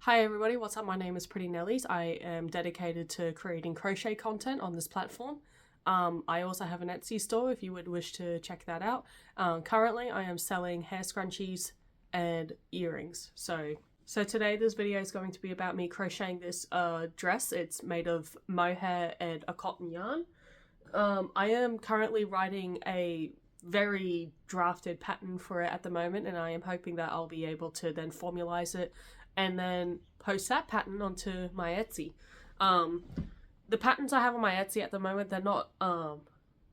Hi everybody, what's up? My name is Pretty Nellies. I am dedicated to creating crochet content on this platform. I also have an Etsy store if you would wish to check that out. Currently I am selling hair scrunchies and earrings. So today this video is going to be about me crocheting this dress. It's made of mohair and a cotton yarn. I am currently writing a very drafted pattern for it at the moment, and I am hoping that I'll be able to then formalize it and then post that pattern onto my Etsy. The patterns I have on my Etsy at the moment, they're not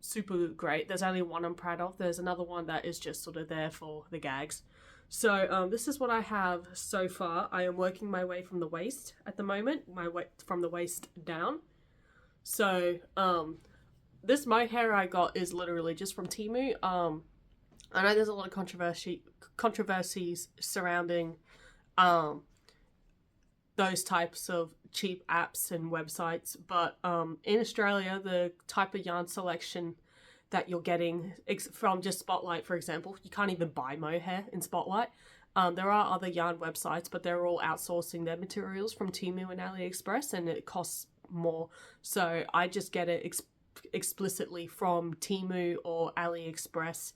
super great. There's only one I'm proud of. There's another one that is just sort of there for the gags. So this is what I have so far. I am working my way from the waist at the moment, from the waist down. So this mohair I got is literally just from Temu. I know there's a lot of controversies surrounding those types of cheap apps and websites, but in Australia, the type of yarn selection that you're getting from just Spotlight, for example, you can't even buy mohair in Spotlight. There are other yarn websites, but they're all outsourcing their materials from Temu and AliExpress, and it costs more. So I just get it explicitly from Temu or AliExpress,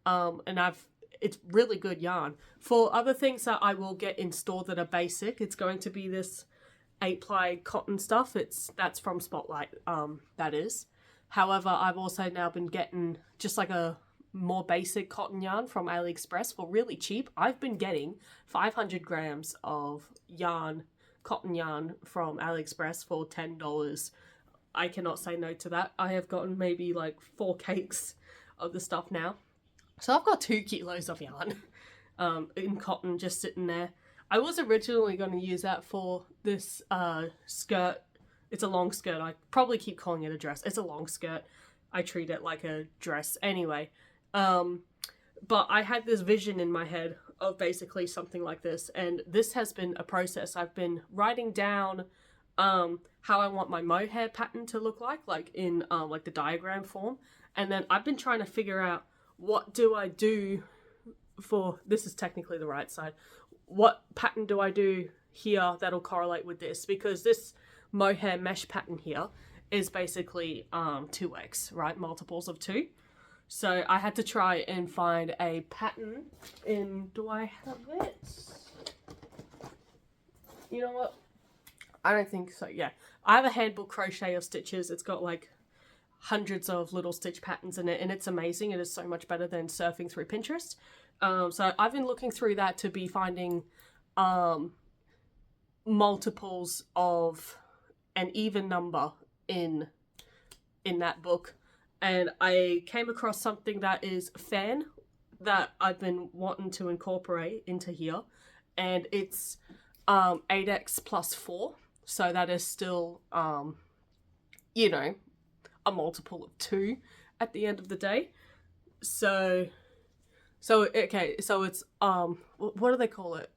and it's really good yarn. For other things that I will get in store that are basic, it's going to be this 8-ply cotton stuff. That's from Spotlight, that is. However, I've also now been getting just like a more basic cotton yarn from AliExpress for really cheap. I've been getting 500 grams of cotton yarn from AliExpress for $10. I cannot say no to that. I have gotten maybe like 4 cakes of the stuff now. So I've got 2 kilos of yarn in cotton just sitting there. I was originally going to use that for this skirt. It's a long skirt. I probably keep calling it a dress. It's a long skirt. I treat it like a dress anyway. But I had this vision in my head of basically something like this. And this has been a process. I've been writing down how I want my mohair pattern to look like in like the diagram form. And then I've been trying to figure out, what do I do for, this is technically the right side, what pattern do I do here that'll correlate with this? Because this mohair mesh pattern here is basically 2x, right? Multiples of 2. So I had to try and find a pattern in, do I have it? You know what? I don't think so. Yeah, I have a handbook crochet of stitches. It's got like hundreds of little stitch patterns in it, and it's amazing. It is so much better than surfing through Pinterest. So I've been looking through that to be finding multiples of an even number in that book, and I came across something that is fan that I've been wanting to incorporate into here, and it's 8x plus 4. So that is still, you know, a multiple of 2 at the end of the day. So okay, so it's what do they call it?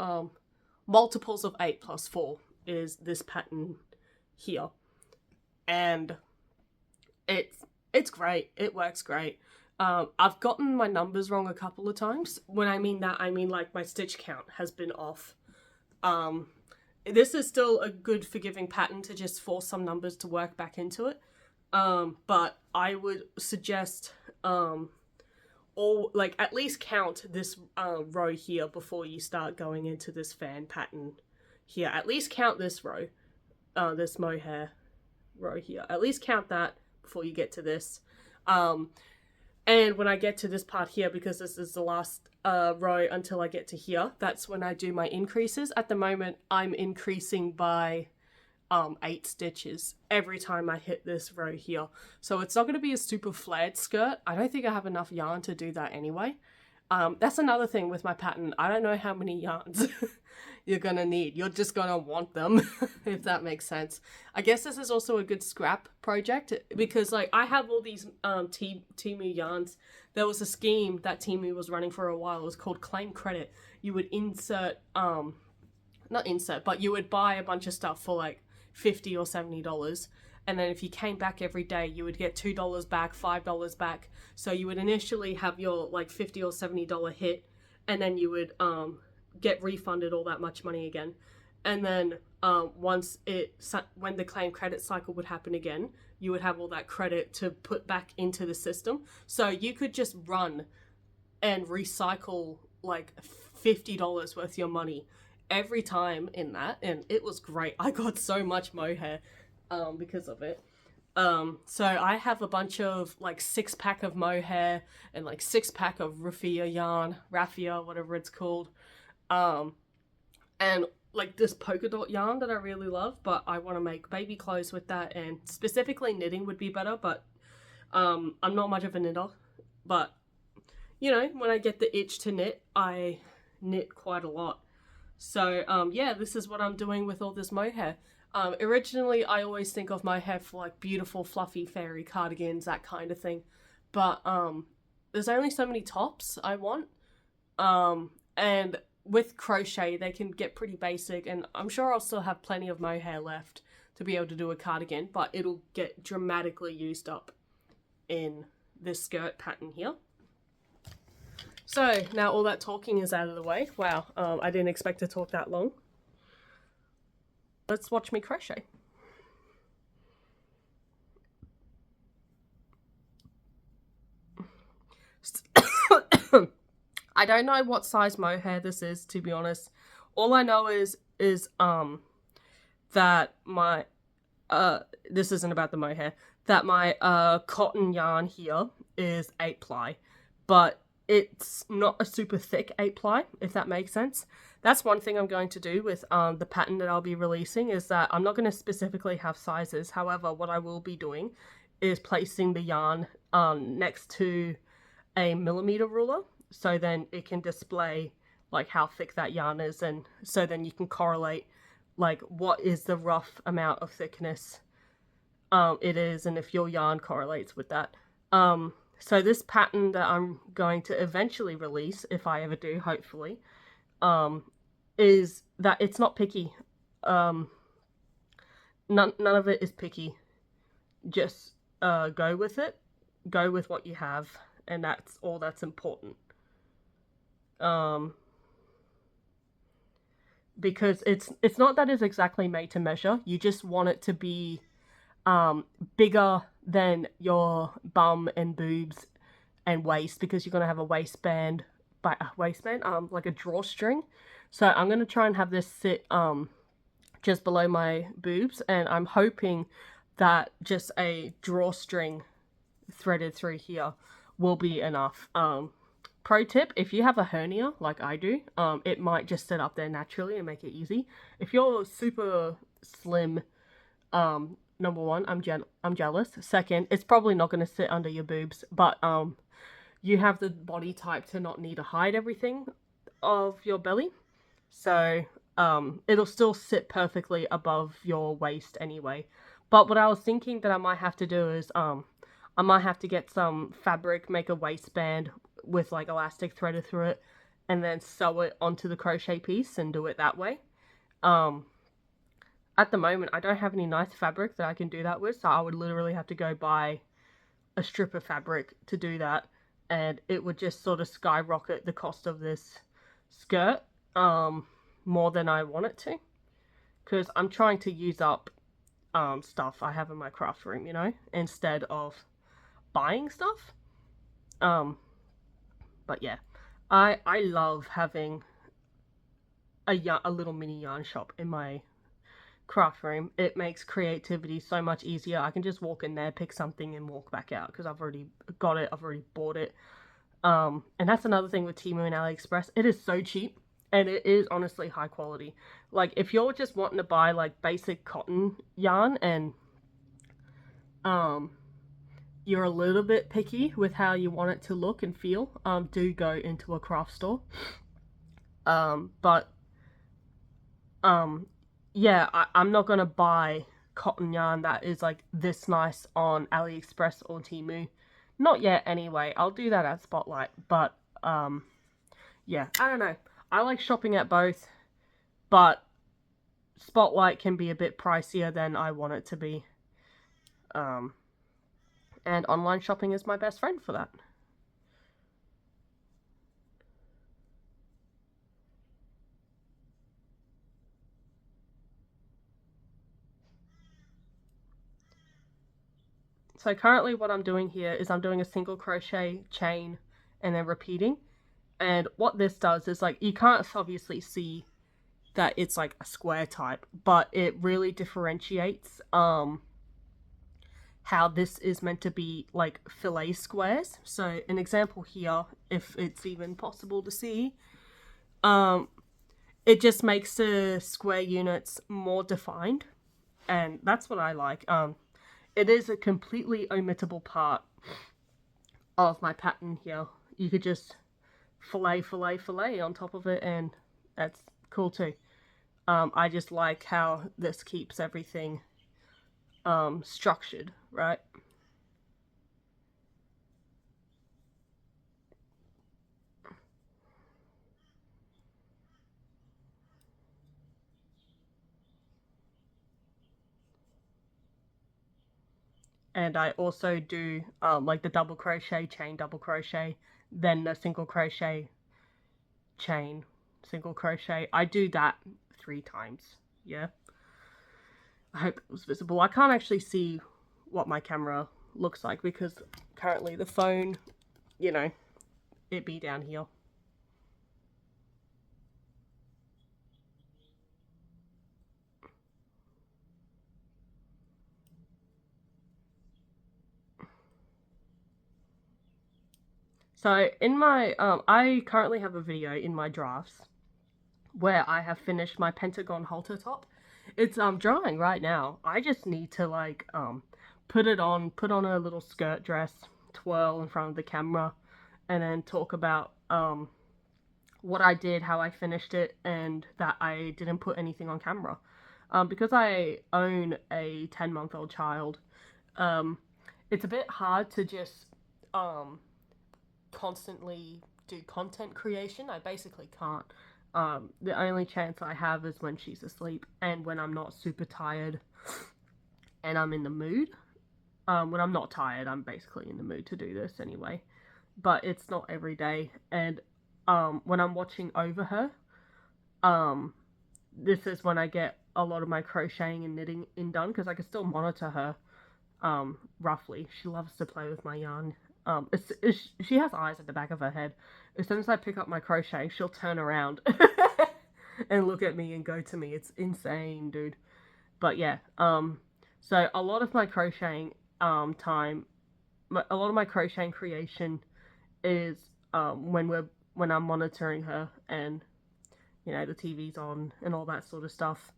Multiples of 8 plus 4 is this pattern here, and it's great. It works great. I've gotten my numbers wrong a couple of times. When I mean that, I mean like my stitch count has been off. This is still a good forgiving pattern to just force some numbers to work back into it. But I would suggest at least count this row here before you start going into this fan pattern here. At least count this row, this mohair row here. At least count that before you get to this. And when I get to this part here, because this is the last row until I get to here, that's when I do my increases. At the moment, I'm increasing by 8 stitches every time I hit this row here. So it's not going to be a super flared skirt. I don't think I have enough yarn to do that anyway. That's another thing with my pattern. I don't know how many yarns you're going to need. You're just going to want them, if that makes sense. I guess this is also a good scrap project because like I have all these Temu yarns. There was a scheme that Temu was running for a while. It was called Claim Credit. You would but you would buy a bunch of stuff for like $50 or $70, and then if you came back every day you would get $2 back, $5 back. So you would initially have your like $50 or $70 hit, and then you would get refunded all that much money again. and then when the claim credit cycle would happen again, you would have all that credit to put back into the system. So you could just run and recycle like $50 worth of your money every time in that, and it was great. I got so much mohair because of it. So I have a bunch of like 6-pack of mohair and like 6-pack of raffia, whatever it's called, and like this polka dot yarn that I really love, but I want to make baby clothes with that, and specifically knitting would be better, but I'm not much of a knitter, but you know, when I get the itch to knit, I knit quite a lot. So yeah, this is what I'm doing with all this mohair. Originally I always think of mohair for like beautiful fluffy fairy cardigans, that kind of thing, but there's only so many tops I want, and with crochet they can get pretty basic, and I'm sure I'll still have plenty of mohair left to be able to do a cardigan, but it'll get dramatically used up in this skirt pattern here. So now all that talking is out of the way. Wow, I didn't expect to talk that long. Let's watch me crochet. I don't know what size mohair this is, to be honest. All I know is that my this isn't about the mohair, that my cotton yarn here is 8-ply, but it's not a super thick 8-ply, if that makes sense. That's one thing I'm going to do with the pattern that I'll be releasing, is that I'm not going to specifically have sizes. However, what I will be doing is placing the yarn next to a millimeter ruler, so then it can display like how thick that yarn is, and so then you can correlate like what is the rough amount of thickness it is, and if your yarn correlates with that. So this pattern that I'm going to eventually release, if I ever do, hopefully, is that it's not picky. None of it is picky. Just go with it. Go with what you have, and that's all that's important. Because it's not that it's exactly made to measure. You just want it to be bigger than your bum and boobs and waist, because you're going to have a waistband, like a drawstring. So I'm going to try and have this sit just below my boobs, and I'm hoping that just a drawstring threaded through here will be enough. Pro tip, if you have a hernia like I do, it might just sit up there naturally and make it easy. If you're super slim, number one, I'm jealous. Second, it's probably not going to sit under your boobs, but you have the body type to not need to hide everything of your belly, so it'll still sit perfectly above your waist anyway. But what I was thinking that I might have to do is I might have to get some fabric, make a waistband with like elastic threaded through it, and then sew it onto the crochet piece and do it that way. At the moment, I don't have any nice fabric that I can do that with, so I would literally have to go buy a strip of fabric to do that, and it would just sort of skyrocket the cost of this skirt more than I want it to, because I'm trying to use up stuff I have in my craft room, you know, instead of buying stuff. But yeah, I love having a little mini yarn shop in my craft room. It makes creativity so much easier. I can just walk in there, pick something, and walk back out because I've already got it, I've already bought it. And that's another thing with Temu and AliExpress. It is so cheap, and it is honestly high quality. Like, if you're just wanting to buy like basic cotton yarn and you're a little bit picky with how you want it to look and feel, do go into a craft store. Yeah, I'm not gonna buy cotton yarn that is like this nice on AliExpress or Temu. Not yet anyway. I'll do that at Spotlight, but yeah, I don't know. I like shopping at both, but Spotlight can be a bit pricier than I want it to be. And online shopping is my best friend for that. So currently what I'm doing here is I'm doing a single crochet chain and then repeating. And what this does is, like, you can't obviously see that it's like a square type, but it really differentiates how this is meant to be like fillet squares. So an example here, if it's even possible to see, it just makes the square units more defined, and that's what I like. It is a completely omittable part of my pattern here. You could just fillet on top of it, and that's cool too. I just like how this keeps everything structured, right? And I also do like the double crochet, chain, double crochet, then the single crochet, chain, single crochet. I do that 3 times. Yeah, I hope it was visible. I can't actually see what my camera looks like because currently the phone, you know, it be down here. So in my, I currently have a video in my drafts where I have finished my pentagon halter top. It's drying right now. I just need to like put on a little skirt dress, twirl in front of the camera, and then talk about what I did, how I finished it, and that I didn't put anything on camera. Because I own a 10-month-old child, it's a bit hard to just constantly do content creation. I basically can't. The only chance I have is when she's asleep and when I'm not super tired and I'm in the mood. When I'm not tired, I'm basically in the mood to do this anyway. But it's not every day. And when I'm watching over her, this is when I get a lot of my crocheting and knitting done, because I can still monitor her roughly. She loves to play with my yarn. She has eyes at the back of her head. As soon as I pick up my crochet, she'll turn around and look at me and go to me. It's insane, dude. But yeah, so a lot of my crocheting time, a lot of my crocheting creation is when I'm monitoring her and, you know, the TV's on and all that sort of stuff.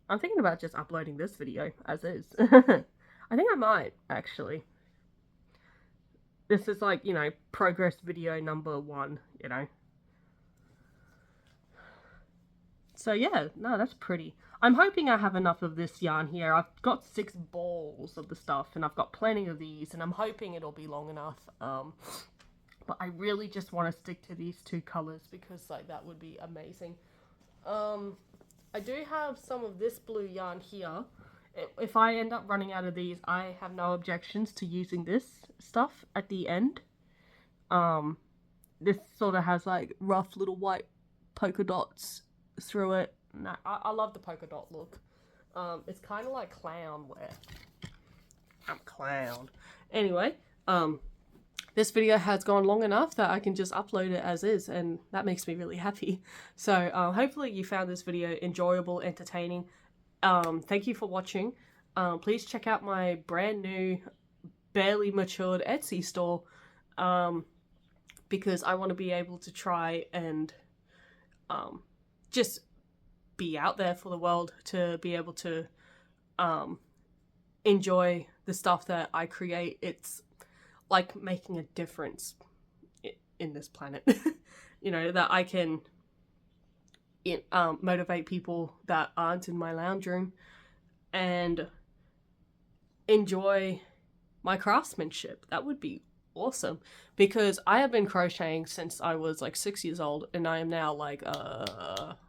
I'm thinking about just uploading this video as is. I think I might, actually. This is like, you know, progress video number 1, you know. So yeah, no, that's pretty. I'm hoping I have enough of this yarn here. I've got 6 balls of the stuff, and I've got plenty of these, and I'm hoping it'll be long enough. But I really just want to stick to these 2 colors because, like, that would be amazing. I do have some of this blue yarn here. If I end up running out of these, I have no objections to using this stuff at the end. This sort of has like rough little white polka dots through it. I love the polka dot look. It's kind of like clown wear. I'm a clown. Anyway, this video has gone long enough that I can just upload it as is, and that makes me really happy. So hopefully you found this video enjoyable, entertaining. Thank you for watching. Please check out my brand new, barely matured Etsy store, because I want to be able to try and just be out there for the world, to be able to enjoy the stuff that I create. It's like making a difference in this planet. You know, that I can motivate people that aren't in my lounge room and enjoy my craftsmanship. That would be awesome, because I have been crocheting since I was like 6 years old, and I am now like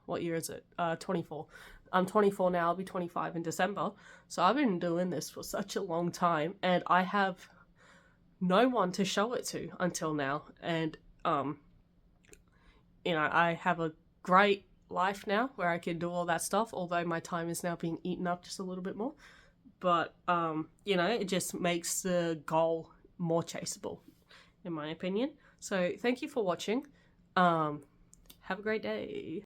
what year is it? 24. I'm 24 now. I'll be 25 in December. So I've been doing this for such a long time, and I have no one to show it to until now. And you know, I have a great life now where I can do all that stuff, although my time is now being eaten up just a little bit more. But, you know, it just makes the goal more chaseable, in my opinion. So thank you for watching. Have a great day.